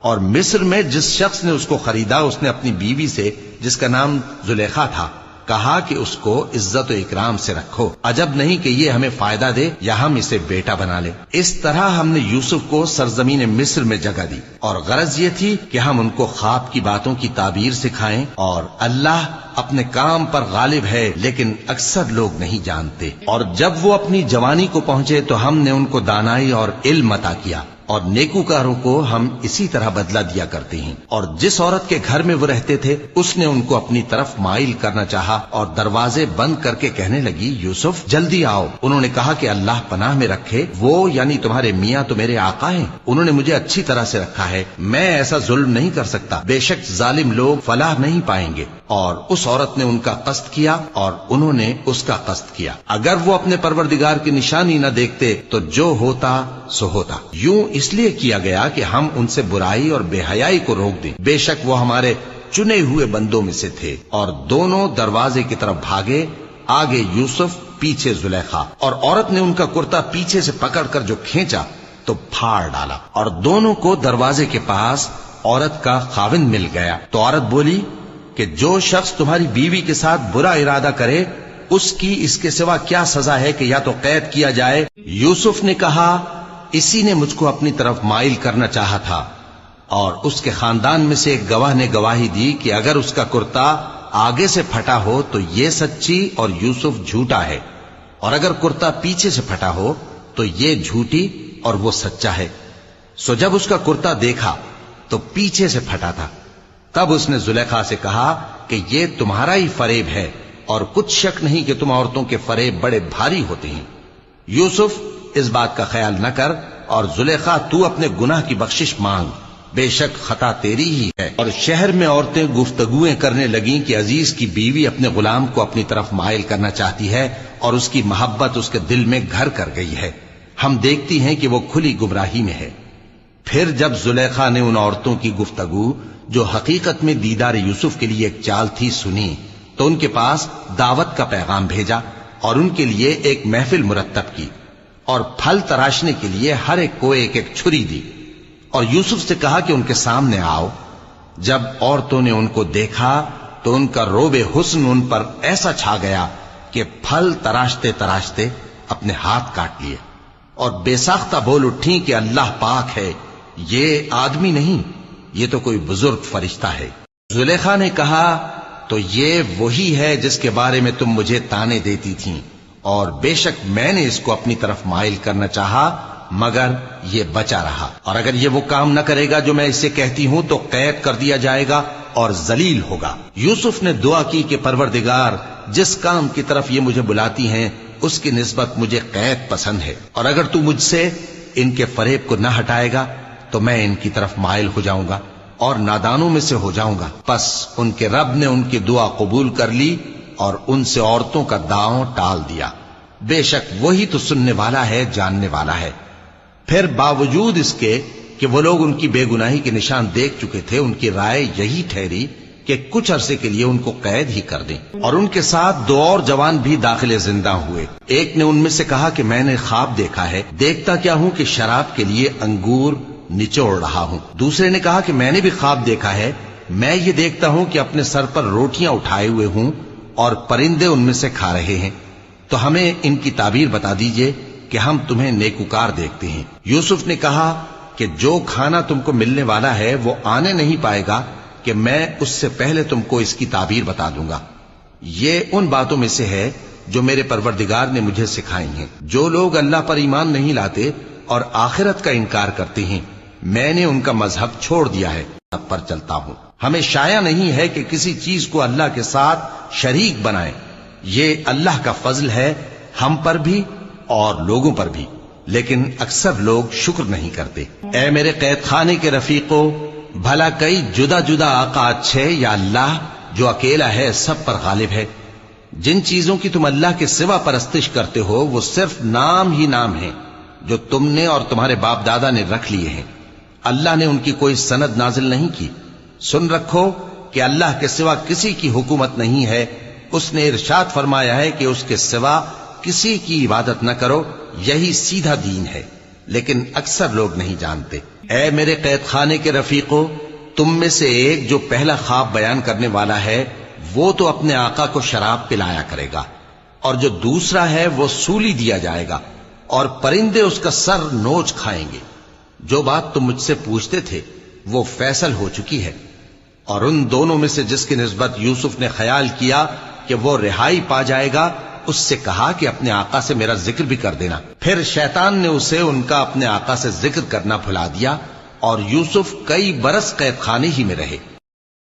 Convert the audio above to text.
اور مصر میں جس شخص نے اس کو خریدا اس نے اپنی بیوی سے جس کا نام زلیخا تھا کہا کہ اس کو عزت و اکرام سے رکھو، عجب نہیں کہ یہ ہمیں فائدہ دے یا ہم اسے بیٹا بنا لیں۔ اس طرح ہم نے یوسف کو سرزمین مصر میں جگہ دی، اور غرض یہ تھی کہ ہم ان کو خواب کی باتوں کی تعبیر سکھائیں، اور اللہ اپنے کام پر غالب ہے لیکن اکثر لوگ نہیں جانتے۔ اور جب وہ اپنی جوانی کو پہنچے تو ہم نے ان کو دانائی اور علم عطا کیا، اور نیکوکاروں کو ہم اسی طرح بدلہ دیا کرتے ہیں۔ اور جس عورت کے گھر میں وہ رہتے تھے اس نے ان کو اپنی طرف مائل کرنا چاہا اور دروازے بند کر کے کہنے لگی، یوسف جلدی آؤ۔ انہوں نے کہا کہ اللہ پناہ میں رکھے، وہ یعنی تمہارے میاں تو میرے آقا ہیں، انہوں نے مجھے اچھی طرح سے رکھا ہے، میں ایسا ظلم نہیں کر سکتا، بے شک ظالم لوگ فلاح نہیں پائیں گے۔ اور اس عورت نے ان کا قصد کیا اور انہوں نے اس کا قصد کیا۔ اگر وہ اپنے پروردگار کی نشانی نہ دیکھتے تو جو ہوتا سو ہوتا۔ یوں اس لیے کیا گیا کہ ہم ان سے برائی اور بے حیائی کو روک دیں، بے شک وہ ہمارے چنے ہوئے بندوں میں سے تھے۔ اور دونوں دروازے کی طرف بھاگے، آگے یوسف پیچھے زلیخا، اور عورت نے ان کا کرتا پیچھے سے پکڑ کر جو کھینچا تو پھاڑ ڈالا، اور دونوں کو دروازے کے پاس عورت کا خاوند مل گیا۔ تو عورت بولی کہ جو شخص تمہاری بیوی کے ساتھ برا ارادہ کرے اس کی اس کے سوا کیا سزا ہے کہ یا تو قید کیا جائے۔ یوسف نے کہا، اسی نے مجھ کو اپنی طرف مائل کرنا چاہا تھا، اور اس کے خاندان میں سے ایک گواہ نے گواہی دی کہ اگر اس کا کرتا آگے سے پھٹا ہو تو یہ سچی اور یوسف جھوٹا ہے، اور اگر کرتا پیچھے سے پھٹا ہو تو یہ جھوٹی اور وہ سچا ہے۔ سو جب اس کا کرتا دیکھا تو پیچھے سے پھٹا تھا، تب اس نے زلیخا سے کہا کہ یہ تمہارا ہی فریب ہے، اور کچھ شک نہیں کہ تم عورتوں کے فریب بڑے بھاری ہوتے ہیں۔ یوسف اس بات کا خیال نہ کر، اور زلیخا تو اپنے گناہ کی بخشش مانگ، بے شک خطا تیری ہی ہے۔ اور شہر میں عورتیں گفتگویں کرنے لگیں کہ عزیز کی بیوی اپنے غلام کو اپنی طرف مائل کرنا چاہتی ہے اور اس کی محبت اس کے دل میں گھر کر گئی ہے، ہم دیکھتی ہیں کہ وہ کھلی گمراہی میں ہے۔ پھر جب زلیخا نے ان عورتوں کی گفتگو جو حقیقت میں دیدار یوسف کے لیے ایک چال تھی سنی تو ان کے پاس دعوت کا پیغام بھیجا اور ان کے لیے ایک محفل مرتب کی، اور پھل تراشنے کے لیے ہر ایک کو ایک ایک چھری دی، اور یوسف سے کہا کہ ان کے سامنے آؤ۔ جب عورتوں نے ان کو دیکھا تو ان کا روب حسن ان پر ایسا چھا گیا کہ پھل تراشتے تراشتے اپنے ہاتھ کاٹ لیے، اور بے ساختہ بول اٹھیں کہ اللہ پاک ہے، یہ آدمی نہیں، یہ تو کوئی بزرگ فرشتہ ہے۔ زلیخا نے کہا، تو یہ وہی ہے جس کے بارے میں تم مجھے تانے دیتی تھیں، اور بے شک میں نے اس کو اپنی طرف مائل کرنا چاہا مگر یہ بچا رہا، اور اگر یہ وہ کام نہ کرے گا جو میں اسے کہتی ہوں تو قید کر دیا جائے گا اور ذلیل ہوگا۔ یوسف نے دعا کی کہ پروردگار، جس کام کی طرف یہ مجھے بلاتی ہیں اس کی نسبت مجھے قید پسند ہے، اور اگر تو مجھ سے ان کے فریب کو نہ ہٹائے گا تو میں ان کی طرف مائل ہو جاؤں گا اور نادانوں میں سے ہو جاؤں گا۔ پس ان کے رب نے ان کی دعا قبول کر لی اور ان سے عورتوں کا داؤں ٹال دیا، بے شک وہی تو سننے والا ہے، جاننے والا ہے۔ پھر باوجود اس کے کہ وہ لوگ ان کی بے گناہی کے نشان دیکھ چکے تھے، ان کی رائے یہی ٹھہری کہ کچھ عرصے کے لیے ان کو قید ہی کر دیں، اور ان کے ساتھ دو اور جوان بھی داخل زندہ ہوئے۔ ایک نے ان میں سے کہا کہ میں نے خواب دیکھا ہے، دیکھتا کیا ہوں کہ شراب کے لیے انگور نچوڑ رہا ہوں۔ دوسرے نے کہا کہ میں نے بھی خواب دیکھا ہے، میں یہ دیکھتا ہوں کہ اپنے سر پر روٹیاں اٹھائے ہوئے ہوں اور پرندے ان میں سے کھا رہے ہیں، تو ہمیں ان کی تعبیر بتا دیجئے کہ ہم تمہیں نیکوکار دیکھتے ہیں۔ یوسف نے کہا کہ جو کھانا تم کو ملنے والا ہے وہ آنے نہیں پائے گا کہ میں اس سے پہلے تم کو اس کی تعبیر بتا دوں گا۔ یہ ان باتوں میں سے ہے جو میرے پروردگار نے مجھے سکھائی ہیں۔ جو لوگ اللہ پر ایمان نہیں لاتے اور آخرت کا انکار کرتے ہیں، میں نے ان کا مذہب چھوڑ دیا ہے، اب پر چلتا ہوں۔ ہمیں شایع نہیں ہے کہ کسی چیز کو اللہ کے ساتھ شریک بنائیں، یہ اللہ کا فضل ہے ہم پر بھی اور لوگوں پر بھی، لیکن اکثر لوگ شکر نہیں کرتے۔ اے میرے قید خانے کے رفیقو، بھلا کئی جدا جدا آقا اچھے یا اللہ جو اکیلا ہے سب پر غالب ہے؟ جن چیزوں کی تم اللہ کے سوا پرستش کرتے ہو وہ صرف نام ہی نام ہیں جو تم نے اور تمہارے باپ دادا نے رکھ لیے ہیں، اللہ نے ان کی کوئی سند نازل نہیں کی۔ سن رکھو کہ اللہ کے سوا کسی کی حکومت نہیں ہے، اس نے ارشاد فرمایا ہے کہ اس کے سوا کسی کی عبادت نہ کرو، یہی سیدھا دین ہے، لیکن اکثر لوگ نہیں جانتے۔ اے میرے قید خانے کے رفیقو، تم میں سے ایک جو پہلا خواب بیان کرنے والا ہے وہ تو اپنے آقا کو شراب پلایا کرے گا، اور جو دوسرا ہے وہ سولی دیا جائے گا اور پرندے اس کا سر نوچ کھائیں گے۔ جو بات تم مجھ سے پوچھتے تھے وہ فیصل ہو چکی ہے، اور ان دونوں میں سے جس کی نسبت یوسف نے خیال کیا کہ وہ رہائی پا جائے گا، اس سے کہا کہ اپنے آقا سے میرا ذکر بھی کر دینا۔ پھر شیطان نے اسے ان کا اپنے آقا سے ذکر کرنا بھلا دیا، اور یوسف کئی برس قید خانے ہی میں رہے۔